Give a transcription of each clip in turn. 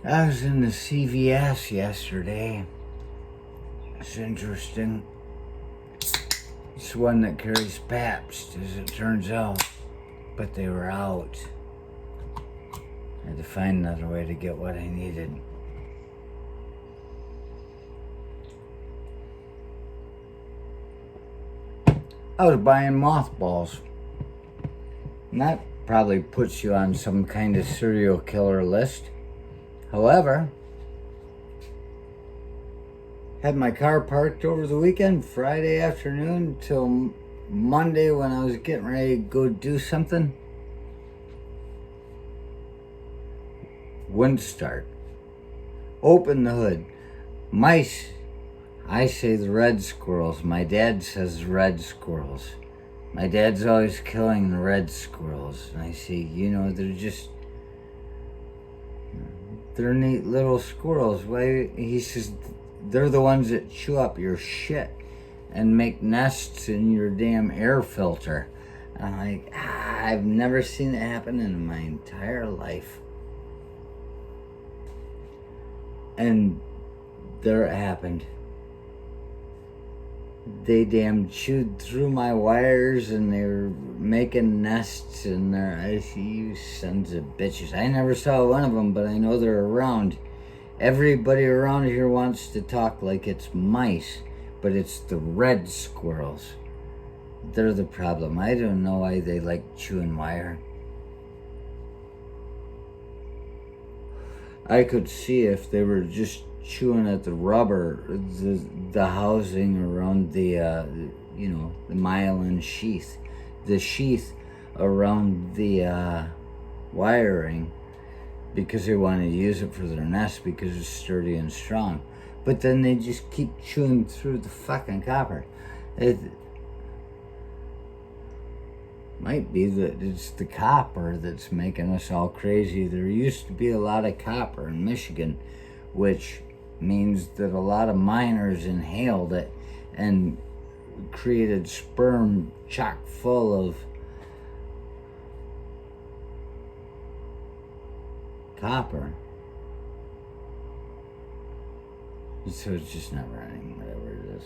I was in the CVS yesterday. It's interesting. It's one that carries Pabst, as it turns out. But they were out. I had to find another way to get what I needed. I was buying mothballs. And that probably puts you on some kind of serial killer list. However, had my car parked over the weekend, Friday afternoon till Monday when I was getting ready to go do something. Wouldn't start. Open the hood. Mice. I say the red squirrels. My dad says red squirrels. My dad's always killing the red squirrels. And I say, they're neat little squirrels. Why? He says, they're the ones that chew up your shit and make nests in your damn air filter. And I'm like, I've never seen it happen in my entire life. And there it happened. They damn chewed through my wires and they were making nests in there. I see, you sons of bitches. I never saw one of them, but I know they're around. Everybody around here wants to talk like it's mice, but it's the red squirrels. They're the problem. I don't know why they like chewing wire. I could see if they were just chewing at the rubber, the housing around the myelin sheath, the sheath around the wiring, because they want to use it for their nest because it's sturdy and strong. But then they just keep chewing through the fucking copper. It might be that it's the copper that's making us all crazy. There used to be a lot of copper in Michigan, which means that a lot of miners inhaled it and created sperm chock full of copper. So it's just not running, whatever it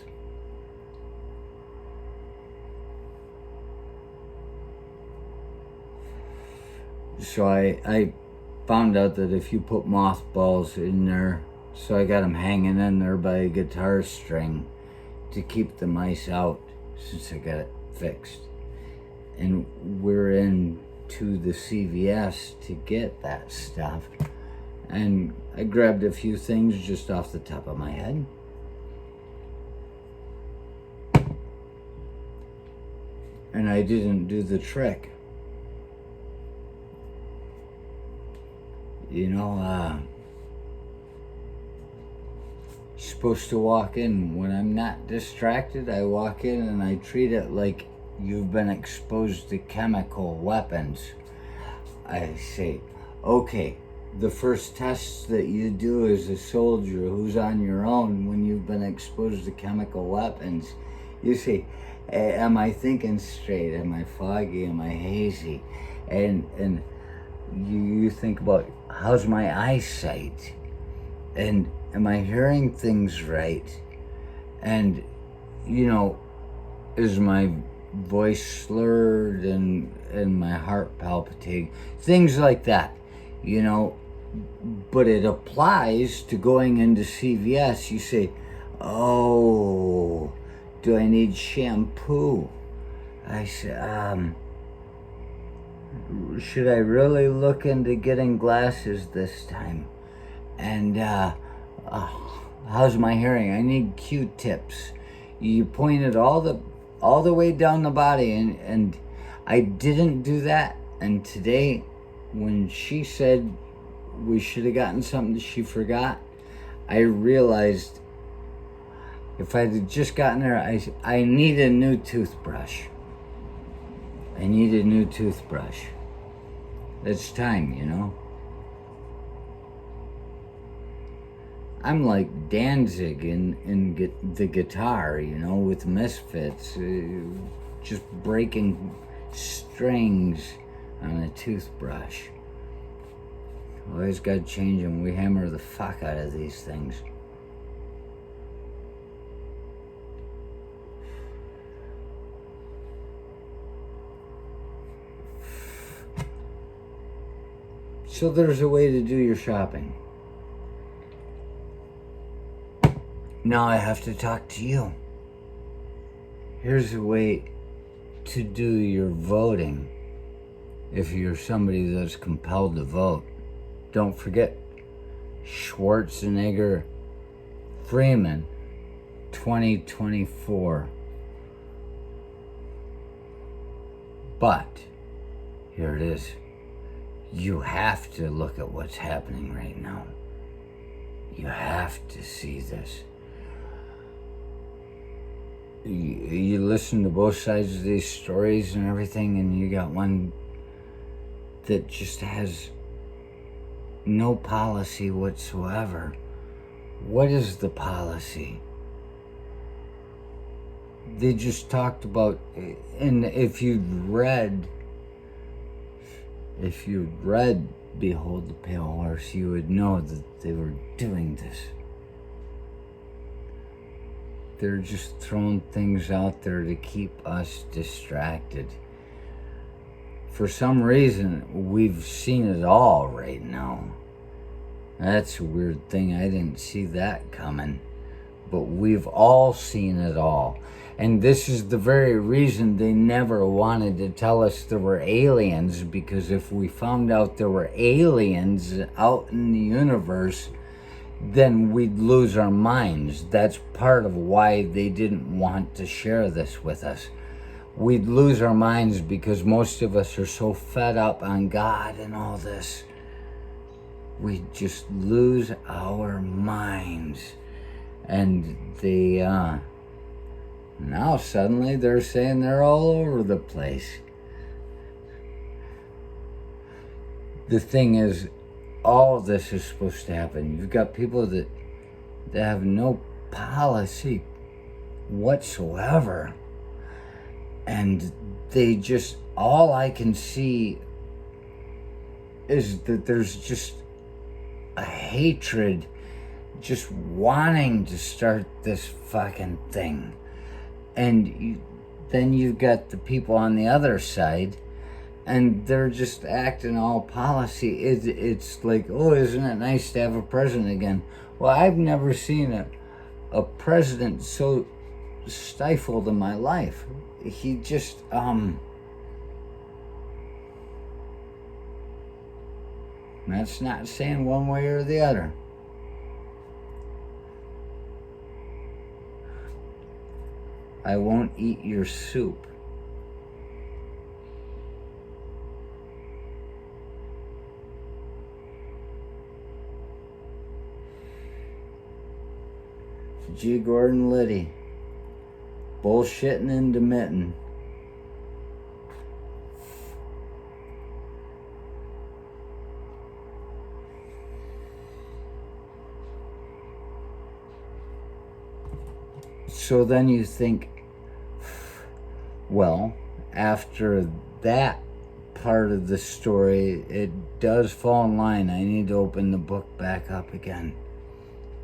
is. So I found out that if you put mothballs in there, so I got them hanging in there by a guitar string to keep the mice out since I got it fixed. And we're in to the CVS to get that stuff. And I grabbed a few things just off the top of my head. And I didn't do the trick. You're supposed to walk in. When I'm not distracted, I walk in and I treat it like you've been exposed to chemical weapons. I say, okay, the first test that you do as a soldier who's on your own when you've been exposed to chemical weapons, you say, am I thinking straight? Am I foggy? Am I hazy? And you think about, how's my eyesight? And am I hearing things right? And, is my voice slurred and my heart palpitating? Things like that, But it applies to going into CVS. You say, oh, do I need shampoo? I say, should I really look into getting glasses this time? And how's my hearing? I need Q-tips. You point it all the way down the body, and I didn't do that. And today, when she said we should have gotten something that she forgot, I realized if I had just gotten there, I need a new toothbrush. I need a new toothbrush. It's time, I'm like Danzig in the guitar, with Misfits, just breaking strings on a toothbrush. Always got to change them. We hammer the fuck out of these things. So there's a way to do your shopping. Now I have to talk to you. Here's a way to do your voting if you're somebody that's compelled to vote. Don't forget Schwarzenegger Freeman 2024. But here it is. You have to look at what's happening right now. You have to see this. You listen to both sides of these stories and everything, and you got one that just has no policy whatsoever. What is the policy? They just talked about, and if you'd read Behold the Pale Horse, you would know that they were doing this. They're just throwing things out there to keep us distracted. For some reason, we've seen it all right now. That's a weird thing. I didn't see that coming. But we've all seen it all. And this is the very reason they never wanted to tell us there were aliens, because if we found out there were aliens out in the universe, then we'd lose our minds. That's part of why they didn't want to share this with us. We'd lose our minds because most of us are so fed up on God and all this. We'd just lose our minds. And they, now suddenly they're saying they're all over the place. The thing is, all of this is supposed to happen. You've got people that have no policy whatsoever. And they just, all I can see is that there's just a hatred, just wanting to start this fucking thing. And then you've got the people on the other side, and they're just acting all policy. It's like, oh, isn't it nice to have a president again? Well, I've never seen a president so stifled in my life. He just, that's not saying one way or the other. I won't eat your soup. G. Gordon Liddy. Bullshitting and demitting. So then you think, well, after that part of the story, it does fall in line. I need to open the book back up again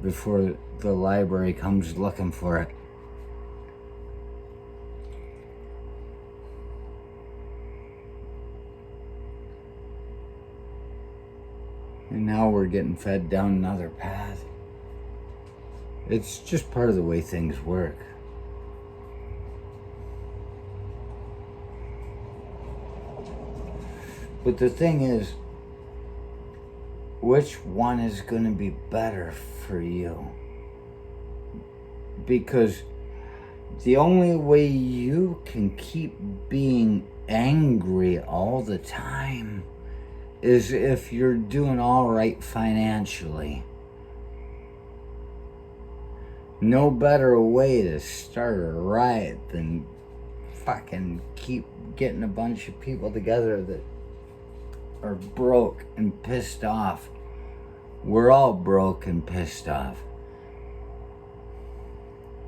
before the library comes looking for it. And now we're getting fed down another path. It's just part of the way things work. But the thing is, which one is going to be better for you? Because the only way you can keep being angry all the time is if you're doing all right financially. No better way to start a riot than fucking keep getting a bunch of people together that are broke and pissed off. We're all broke and pissed off.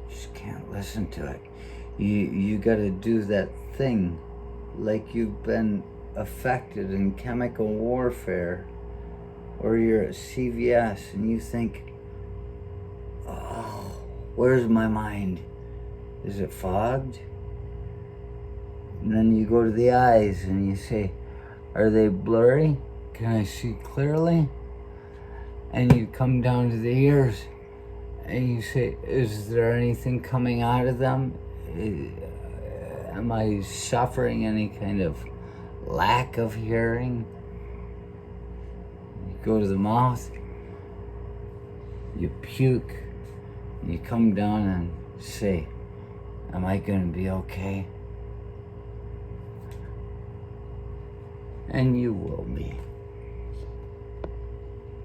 Just can't listen to it. You gotta do that thing like you've been affected in chemical warfare Or you're at CVS and you think, oh, where's my mind? Is it fogged? And then you go to the eyes and you say, are they blurry? Can I see clearly? And you come down to the ears and you say, is there anything coming out of them? Am I suffering any kind of lack of hearing? You go to the mouth, you puke, and you come down and say, am I going to be okay? And you will be.